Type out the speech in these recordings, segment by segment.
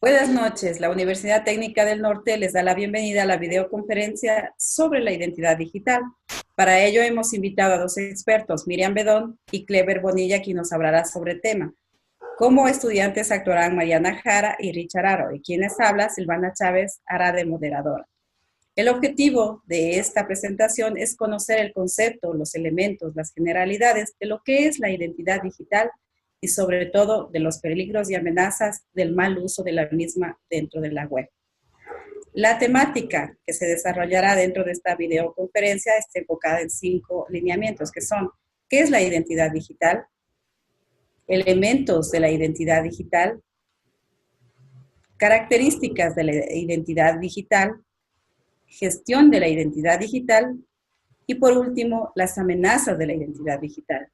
Buenas noches. La Universidad Técnica del Norte les da la bienvenida a la videoconferencia sobre la identidad digital. Para ello hemos invitado a dos expertos, Miriam Bedón y Clever Bonilla, quien nos hablará sobre el tema. Como estudiantes actuarán Mariana Jara y Richard Aro, y quienes habla, Silvana Chávez, hará de moderadora. El objetivo de esta presentación es conocer el concepto, los elementos, las generalidades de lo que es la identidad digital y sobre todo de los peligros y amenazas del mal uso de la misma dentro de la web. La temática que se desarrollará dentro de esta videoconferencia está enfocada en 5 lineamientos, que son: ¿qué es la identidad digital? Elementos de la identidad digital, características de la identidad digital, gestión de la identidad digital y, por último, las amenazas de la identidad digital.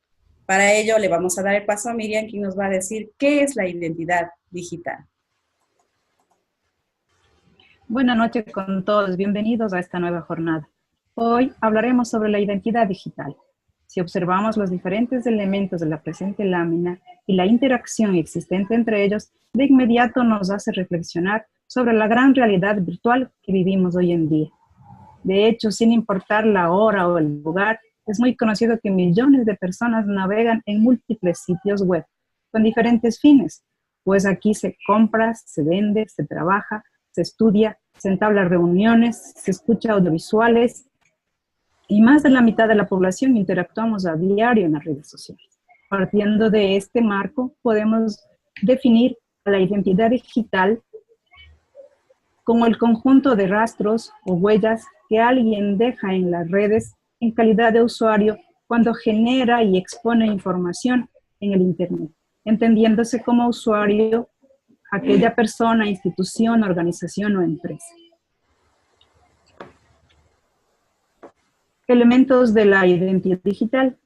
Para ello, le vamos a dar el paso a Miriam, quien nos va a decir qué es la identidad digital. Buenas noches con todos, bienvenidos a esta nueva jornada. Hoy hablaremos sobre la identidad digital. Si observamos los diferentes elementos de la presente lámina y la interacción existente entre ellos, de inmediato nos hace reflexionar sobre la gran realidad virtual que vivimos hoy en día. De hecho, sin importar la hora o el lugar, es muy conocido que millones de personas navegan en múltiples sitios web con diferentes fines, pues aquí se compra, se vende, se trabaja, se estudia, se entabla reuniones, se escucha audiovisuales y más de la mitad de la población interactuamos a diario en las redes sociales. Partiendo de este marco, podemos definir a la identidad digital como el conjunto de rastros o huellas que alguien deja en las redes en calidad de usuario cuando genera y expone información en el Internet, entendiéndose como usuario aquella persona, institución, organización o empresa. Elementos de la identidad digital.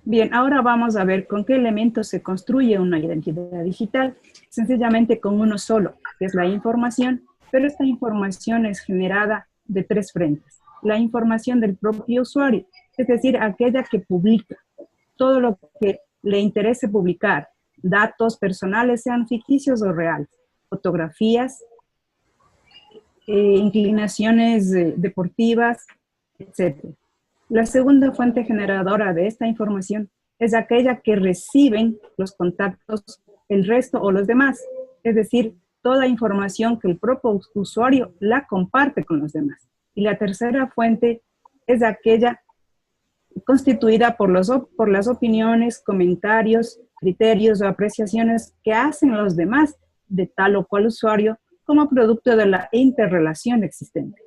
Bien, ahora vamos a ver con qué elementos se construye una identidad digital. Sencillamente con uno solo, que es la información, pero esta información es generada de 3 frentes. La información del propio usuario, es decir, aquella que publica todo lo que le interese publicar, datos personales, sean ficticios o reales, fotografías, inclinaciones deportivas, etc. La segunda fuente generadora de esta información es aquella que reciben los contactos, el resto o los demás, es decir, toda información que el propio usuario la comparte con los demás. Y la tercera fuente es aquella constituida por las opiniones, comentarios, criterios o apreciaciones que hacen los demás de tal o cual usuario como producto de la interrelación existente.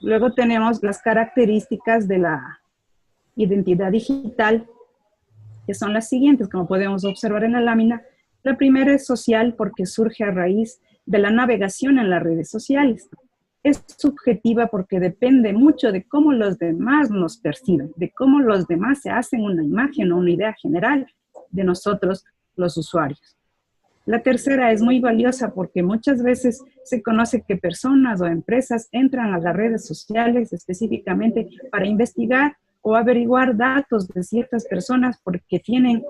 Luego tenemos las características de la identidad digital, que son las siguientes, como podemos observar en la lámina. La primera es social porque surge a raíz de la navegación en las redes sociales. Es subjetiva porque depende mucho de cómo los demás nos perciben, de cómo los demás se hacen una imagen o una idea general de nosotros, los usuarios. La tercera es muy valiosa porque muchas veces se conoce que personas o empresas entran a las redes sociales específicamente para investigar o averiguar datos de ciertas personas porque tienen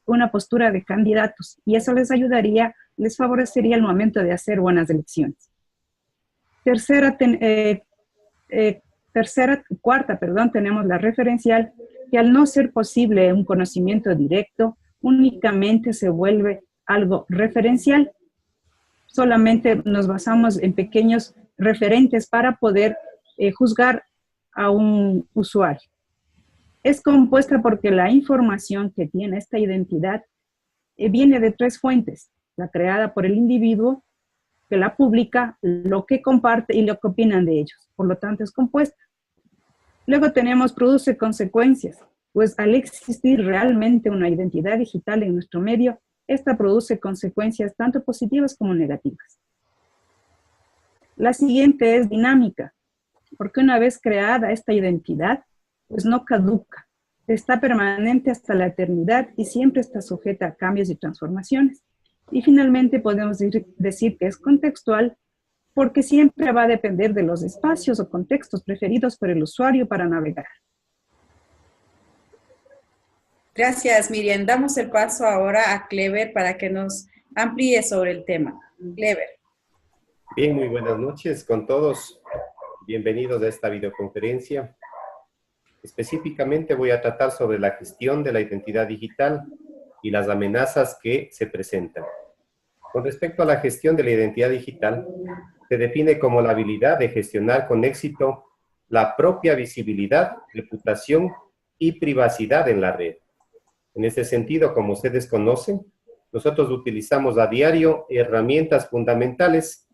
una postura de candidatos y eso les ayudaría, les favorecería el momento de hacer buenas elecciones. Cuarta, tenemos la referencial, que al no ser posible un conocimiento directo, únicamente se vuelve algo referencial. Solamente nos basamos en pequeños referentes para poder juzgar a un usuario. Es compuesta porque la información que tiene esta identidad viene de 3 fuentes: la creada por el individuo, que la publica, lo que comparte y lo que opinan de ellos. Por lo tanto, es compuesta. Luego tenemos produce consecuencias, pues al existir realmente una identidad digital en nuestro medio, esta produce consecuencias tanto positivas como negativas. La siguiente es dinámica, porque una vez creada esta identidad, pues no caduca, está permanente hasta la eternidad y siempre está sujeta a cambios y transformaciones. Y finalmente podemos decir que es contextual porque siempre va a depender de los espacios o contextos preferidos por el usuario para navegar. Gracias, Miriam. Damos el paso ahora a Clever para que nos amplíe sobre el tema. Clever. Bien, muy buenas noches con todos. Bienvenidos a esta videoconferencia. Específicamente voy a tratar sobre la gestión de la identidad digital y las amenazas que se presentan. Con respecto a la gestión de la identidad digital, se define como la habilidad de gestionar con éxito la propia visibilidad, reputación y privacidad en la red. En este sentido, como ustedes conocen, nosotros utilizamos a diario herramientas fundamentales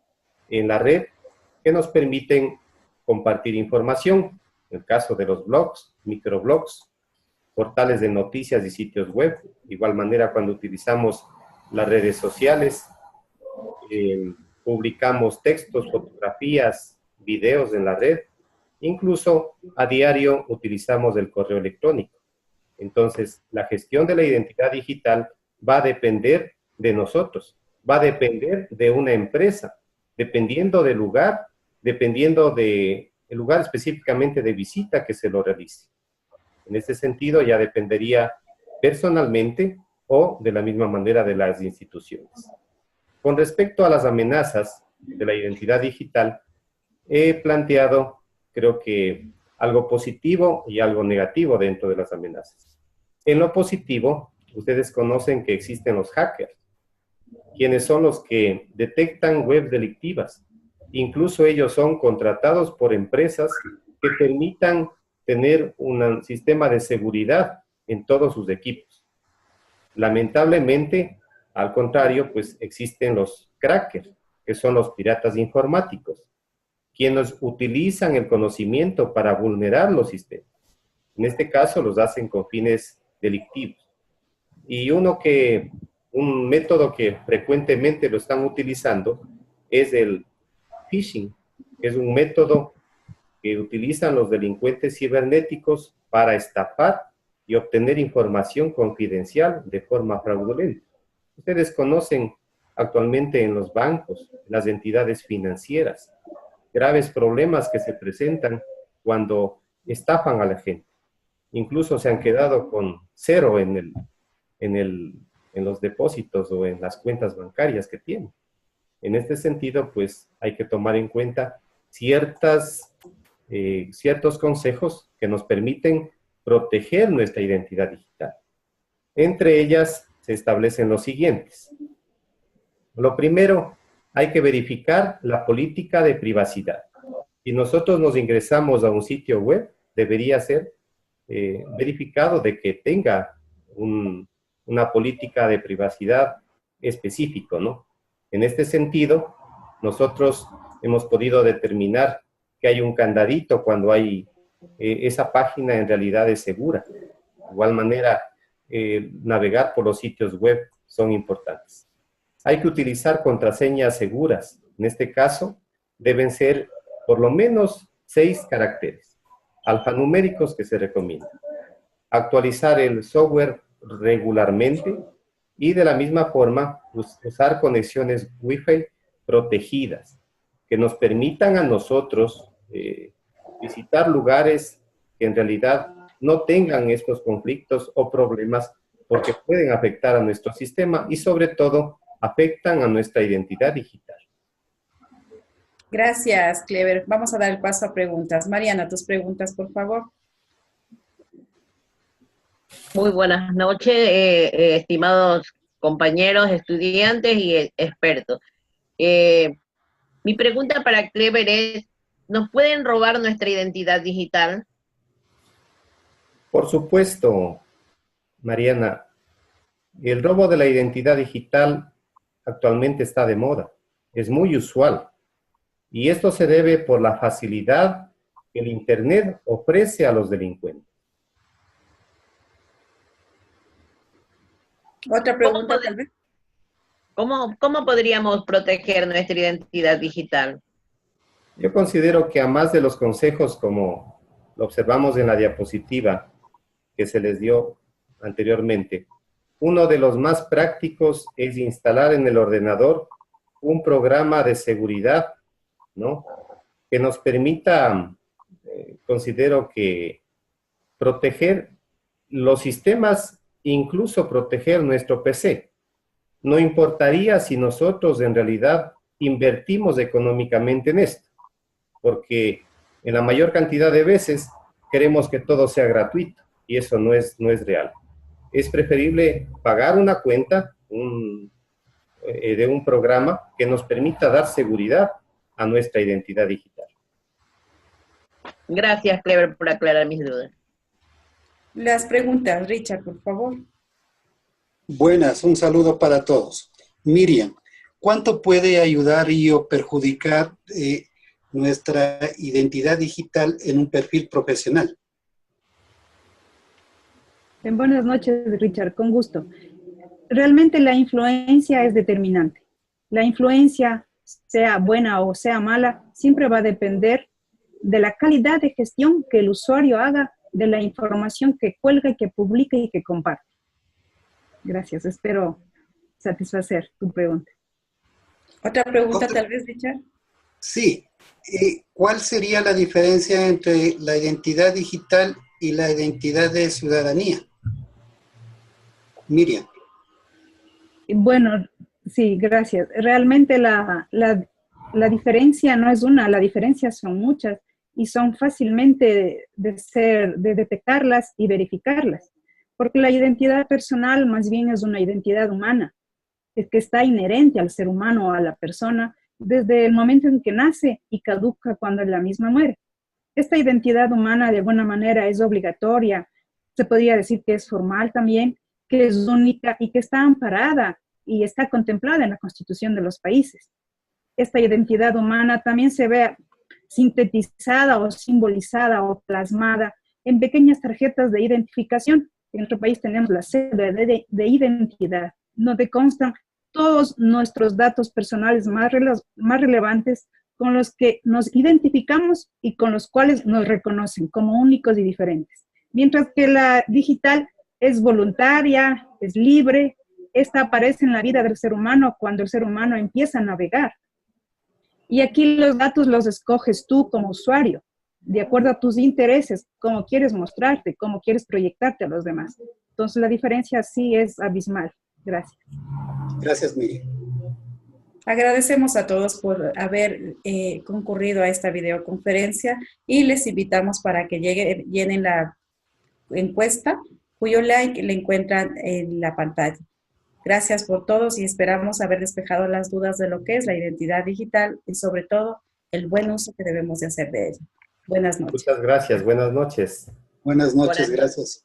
en la red que nos permiten compartir información. En el caso de los blogs, microblogs, portales de noticias y sitios web. De igual manera, cuando utilizamos las redes sociales, publicamos textos, fotografías, videos en la red. Incluso a diario utilizamos el correo electrónico. Entonces, la gestión de la identidad digital va a depender de nosotros, va a depender de una empresa, dependiendo del lugar, dependiendo del lugar específicamente de visita que se lo realice. En este sentido, ya dependería personalmente o de la misma manera de las instituciones. Con respecto a las amenazas de la identidad digital, he planteado, creo que, algo positivo y algo negativo dentro de las amenazas. En lo positivo, ustedes conocen que existen los hackers, quienes son los que detectan webs delictivas. Incluso ellos son contratados por empresas que permitan tener un sistema de seguridad en todos sus equipos. Lamentablemente, al contrario, pues existen los crackers, que son los piratas informáticos, quienes utilizan el conocimiento para vulnerar los sistemas. En este caso, los hacen con fines delictivos. Y un método que frecuentemente lo están utilizando es el phishing, que es un método que utilizan los delincuentes cibernéticos para estafar y obtener información confidencial de forma fraudulenta. Ustedes conocen actualmente en los bancos, las entidades financieras, graves problemas que se presentan cuando estafan a la gente. Incluso se han quedado con cero en los depósitos o en las cuentas bancarias que tienen. En este sentido, pues hay que tomar en cuenta ciertos consejos que nos permiten proteger nuestra identidad digital. Entre ellas se establecen los siguientes. Lo primero, hay que verificar la política de privacidad. Si nosotros nos ingresamos a un sitio web, debería ser verificado de que tenga una política de privacidad específico, ¿no? En este sentido, nosotros hemos podido determinar que hay un candadito cuando hay esa página en realidad es segura. De igual manera, navegar por los sitios web son importantes. Hay que utilizar contraseñas seguras. En este caso, deben ser por lo menos 6 caracteres alfanuméricos que se recomiendan. Actualizar el software regularmente y de la misma forma usar conexiones Wi-Fi protegidas que nos permitan a nosotros visitar lugares que en realidad no tengan estos conflictos o problemas porque pueden afectar a nuestro sistema y sobre todo afectan a nuestra identidad digital. Gracias, Clever. Vamos a dar el paso a preguntas. Mariana, tus preguntas, por favor. Muy buenas noches, estimados compañeros, estudiantes y expertos. Mi pregunta para Clever es, ¿nos pueden robar nuestra identidad digital? Por supuesto, Mariana. El robo de la identidad digital actualmente está de moda. Es muy usual. Y esto se debe por la facilidad que el Internet ofrece a los delincuentes. Otra pregunta, tal vez. ¿Cómo podríamos proteger nuestra identidad digital? Yo considero que a más de los consejos, como lo observamos en la diapositiva que se les dio anteriormente, uno de los más prácticos es instalar en el ordenador un programa de seguridad, ¿no? Que nos permita, considero que proteger los sistemas incluso proteger nuestro PC. No importaría si nosotros en realidad invertimos económicamente en esto, porque en la mayor cantidad de veces queremos que todo sea gratuito y eso no es real. Es preferible pagar una cuenta de un programa que nos permita dar seguridad a nuestra identidad digital. Gracias, Clever, por aclarar mis dudas. Las preguntas, Richard, por favor. Buenas, un saludo para todos. Miriam, ¿cuánto puede ayudar y o perjudicar nuestra identidad digital en un perfil profesional? Buenas noches, Richard, con gusto. Realmente la influencia es determinante. La influencia, sea buena o sea mala, siempre va a depender de la calidad de gestión que el usuario haga de la información que cuelga y que publica y que comparte. Gracias, espero satisfacer tu pregunta. ¿Otra pregunta tal vez, Richard? Sí. ¿Cuál sería la diferencia entre la identidad digital y la identidad de ciudadanía? Miriam. Bueno, sí, gracias. Realmente la diferencia no es una, la diferencia son muchas y son fácilmente de detectarlas y verificarlas. Porque la identidad personal más bien es una identidad humana, es que está inherente al ser humano, a la persona, desde el momento en que nace y caduca cuando la misma muere. Esta identidad humana de alguna manera es obligatoria, se podría decir que es formal también, que es única y que está amparada y está contemplada en la Constitución de los países. Esta identidad humana también se ve sintetizada o simbolizada o plasmada en pequeñas tarjetas de identificación. En nuestro país tenemos la cédula de identidad, donde constan todos nuestros datos personales más relevantes con los que nos identificamos y con los cuales nos reconocen como únicos y diferentes. Mientras que la digital es voluntaria, es libre, esta aparece en la vida del ser humano cuando el ser humano empieza a navegar. Y aquí los datos los escoges tú como usuario, de acuerdo a tus intereses, cómo quieres mostrarte, cómo quieres proyectarte a los demás. Entonces la diferencia sí es abismal. Gracias. Gracias, Miriam. Agradecemos a todos por haber concurrido a esta videoconferencia y les invitamos para que llenen la encuesta, cuyo like le encuentran en la pantalla. Gracias por todos y esperamos haber despejado las dudas de lo que es la identidad digital y sobre todo el buen uso que debemos de hacer de ella. Buenas noches. Muchas gracias, buenas noches. Buenas noches, gracias.